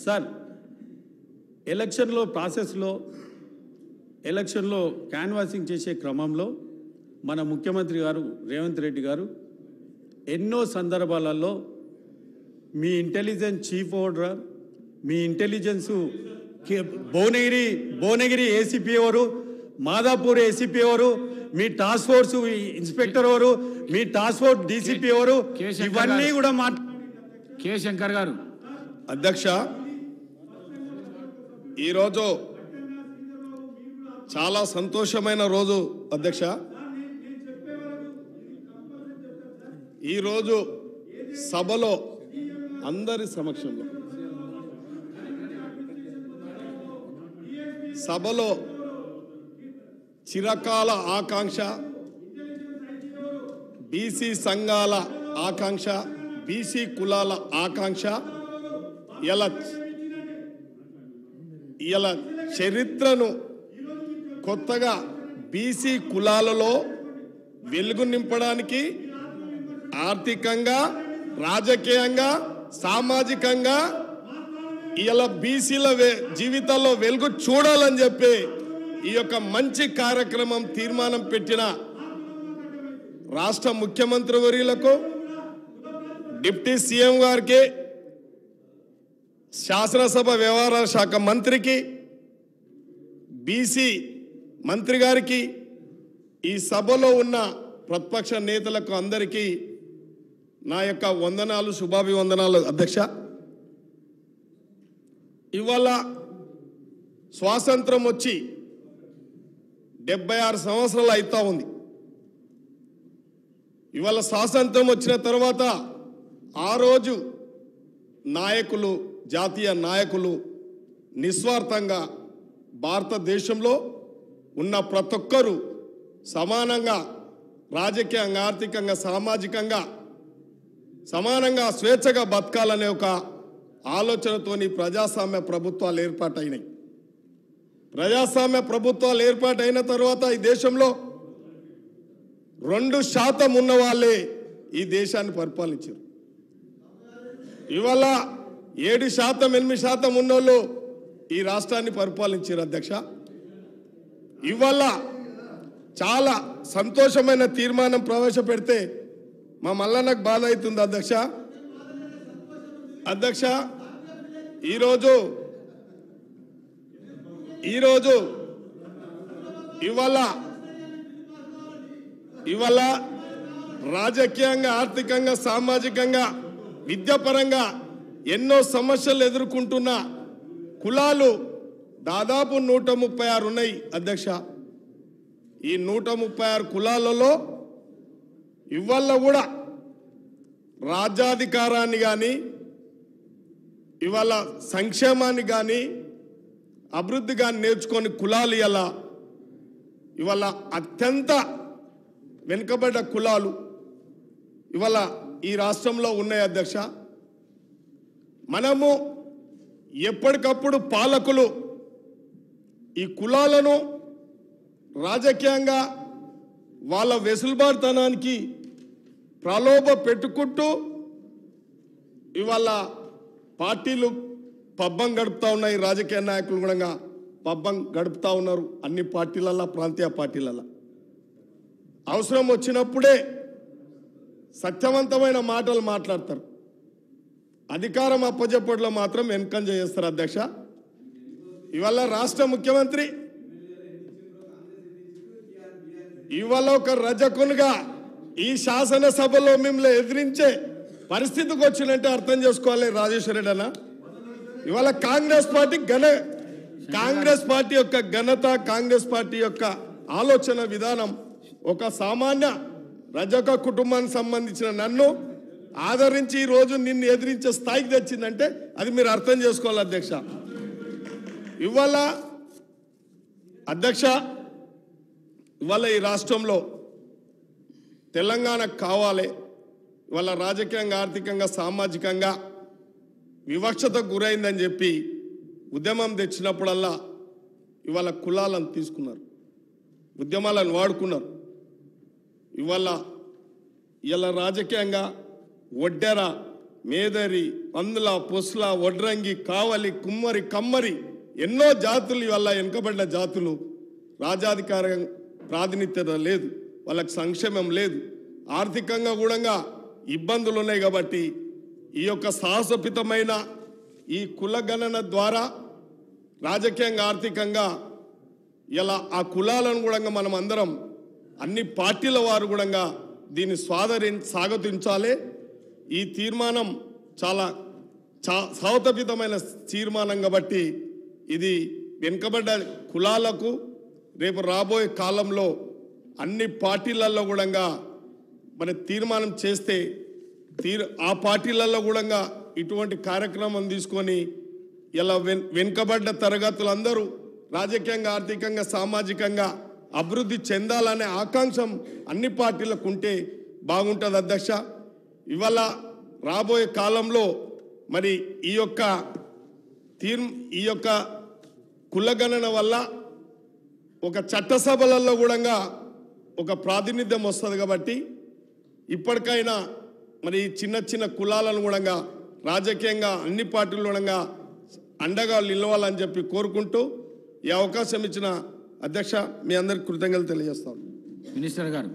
Sir ఎలక్షన్లో canvassing చేసే క్రమంలో మన ముఖ్యమంత్రి గారు రేవంత్ రెడ్డి గారు ఎన్నో సందర్భాలలో మీ ఇంటెలిజెన్స్ చీఫ్ ఆర్డర్, మీ ఇంటెలిజెన్స్ భువనగిరి ఏసీపీ ఎవరు, మాదాపూర్ ఏసీపీ ఎవరు, మీ టాస్క్ ఫోర్స్ ఇన్స్పెక్టర్ ఎవరు, మీ టాస్క్ ఫోర్స్ డీసీపీ ఎవరు, ఇవన్నీ కూడా కె శంకర్ గారు. అధ్యక్ష, ఈరోజు చాలా సంతోషమైన రోజు అధ్యక్ష. ఈరోజు సభలో అందరి సమక్షంలో సభలో చిరకాల ఆకాంక్ష, బీసీ సంఘాల ఆకాంక్ష, బీసీ కులాల ఆకాంక్ష ఇలా చరిత్రను కొత్తగా బీసీ కులాలలో వెలుగు నింపడానికి ఆర్థికంగా, రాజకీయంగా, సామాజికంగా ఇలా బీసీల జీవితాల్లో వెలుగు చూడాలని చెప్పి ఈ యొక్క మంచి కార్యక్రమం తీర్మానం పెట్టిన రాష్ట్ర ముఖ్యమంత్రి వర్యులకు, డిప్యూటీ సీఎం గారికి, శాసనసభ వ్యవహారాల శాఖ మంత్రికి, బీసీ మంత్రి గారికి, ఈ సభలో ఉన్న ప్రతిపక్ష నేతలకు అందరికీ నా యొక్క వందనాలు, శుభాభివందనాలు అధ్యక్ష. ఇవాళ స్వాతంత్రం వచ్చి 76 సంవత్సరాలు అవుతా ఉంది. ఇవాళ స్వాతంత్రం వచ్చిన తర్వాత ఆ రోజు నాయకులు, జాతీయ నాయకులు నిస్వార్థంగా భారతదేశంలో ఉన్న ప్రతి ఒక్కరూ సమానంగా రాజకీయంగా, ఆర్థికంగా, సామాజికంగా సమానంగా స్వేచ్ఛగా బతకాలనే ఒక ఆలోచనతోని ప్రజాస్వామ్య ప్రభుత్వాలు ఏర్పాటైనాయి. ప్రజాస్వామ్య ప్రభుత్వాలు ఏర్పాటైన తర్వాత ఈ దేశంలో 2% ఉన్న వాళ్ళే ఈ దేశాన్ని పరిపాలించారు. ఇవాళ 7%, 8% ఉన్నోళ్ళు ఈ రాష్ట్రాన్ని పరిపాలించారు అధ్యక్ష. ఇవాళ చాలా సంతోషమైన తీర్మానం ప్రవేశపెడితే మా మల్లన్నకు బాధ అవుతుంది అధ్యక్ష. అధ్యక్ష, ఈరోజు ఇవాళ రాజకీయంగా, ఆర్థికంగా, సామాజికంగా, విద్యాపరంగా ఎన్నో సమస్యలు ఎదుర్కొంటున్న కులాలు దాదాపు 136 ఉన్నాయి అధ్యక్ష. ఈ 136 కులాలలో ఇవాళ కూడా రాజ్యాధికారాన్ని కానీ, ఇవాళ సంక్షేమాన్ని కానీ, అభివృద్ధి కానీ నేర్చుకొని కులాలు ఇవాళ అత్యంత వెనుకబడ్డ కులాలు ఇవాళ ఈ రాష్ట్రంలో ఉన్నాయి అధ్యక్ష. మనము ఎప్పటికప్పుడు పాలకులు ఈ కులాలను రాజకీయంగా వాళ్ళ వెసులుబాటుతనానికి ప్రలోభ పెట్టుకుంటూ ఇవాళ పార్టీలు పబ్బం గడుపుతూ ఉన్నాయి. రాజకీయ నాయకులు కూడా పబ్బం గడుపుతూ ఉన్నారు అన్ని పార్టీలల్లో, ప్రాంతీయ పార్టీలలో. అవసరం వచ్చినప్పుడే సత్యవంతమైన మాటలు మాట్లాడతారు, అధికారం అప్పచెప్పట్లో మాత్రం వెనకంజ చేస్తారు అధ్యక్ష. ఇవాళ రాష్ట్ర ముఖ్యమంత్రి ఇవాళ ఒక రజకునిగా ఈ శాసనసభలో మిమ్మల్ని ఎదిరించే పరిస్థితికి వచ్చినట్టే అర్థం చేసుకోవాలి రాజేశ్వర రెడ్డి అన్న. ఇవాళ కాంగ్రెస్ పార్టీ యొక్క ఘనత, కాంగ్రెస్ పార్టీ యొక్క ఆలోచన విధానం ఒక సామాన్య రజక కుటుంబానికి సంబంధించిన నన్ను ఆదరించి ఈరోజు నిన్ను ఎదిరించే స్థాయికి తెచ్చిందంటే అది మీరు అర్థం చేసుకోవాలి అధ్యక్ష. ఇవాళ అధ్యక్ష, ఇవాళ ఈ రాష్ట్రంలో తెలంగాణ కావాలి. ఇవాళ రాజకీయంగా, ఆర్థికంగా, సామాజికంగా వివక్షతకు గురైందని చెప్పి ఉద్యమం తెచ్చినప్పుడల్లా ఇవాళ కులాలను తీసుకున్నారు, ఉద్యమాలను వాడుకున్నారు. ఇవాళ రాజకీయంగా ఒడ్డెర మేదరి, పందుల, పొస్ల, వడ్రంగి, కావలి, కుమ్మరి, కమ్మరి ఎన్నో జాతులు ఇవల్ల వెనుకబడిన జాతులు రాజాధికార ప్రాతినిధ్యత లేదు, వాళ్ళకి సంక్షేమం లేదు, ఆర్థికంగా కూడా ఇబ్బందులు ఉన్నాయి. కాబట్టి ఈ యొక్క సాహసోపితమైన ఈ కులగణన ద్వారా రాజకీయంగా ఆర్థికంగా ఇలా ఆ కులాలను కూడా మనం అందరం అన్ని పార్టీల వారు కూడా దీన్ని స్వాగతించాలి. ఈ తీర్మానం చాలా సాహసోపితమైన తీర్మానం కాబట్టి ఇది వెనుకబడ్డ కులాలకు రేపు రాబోయే కాలంలో అన్ని పార్టీలలో కూడా మరి తీర్మానం చేస్తే ఆ పార్టీలలో కూడా ఇటువంటి కార్యక్రమం తీసుకొని ఇలా వెనుకబడ్డ తరగతులందరూ రాజకీయంగా ఆర్థికంగా సామాజికంగా అభివృద్ధి చెందాలనే ఆకాంక్ష అన్ని పార్టీలకు ఉంటే బాగుంటుంది అధ్యక్ష. ఇవాళ రాబోయే కాలంలో మరి ఈ యొక్క కులగణన వల్ల ఒక చట్టసభలలో కూడా ఒక ప్రాతినిధ్యం వస్తుంది. కాబట్టి ఇప్పటికైనా మరి చిన్న చిన్న కులాలను కూడా రాజకీయంగా అన్ని పార్టీలు కూడా అండగా నిలవాలని చెప్పి కోరుకుంటూ ఈ అవకాశం ఇచ్చిన అధ్యక్ష మీ అందరికి కృతజ్ఞతలు తెలియజేస్తాను. మినిస్టర్ గారు.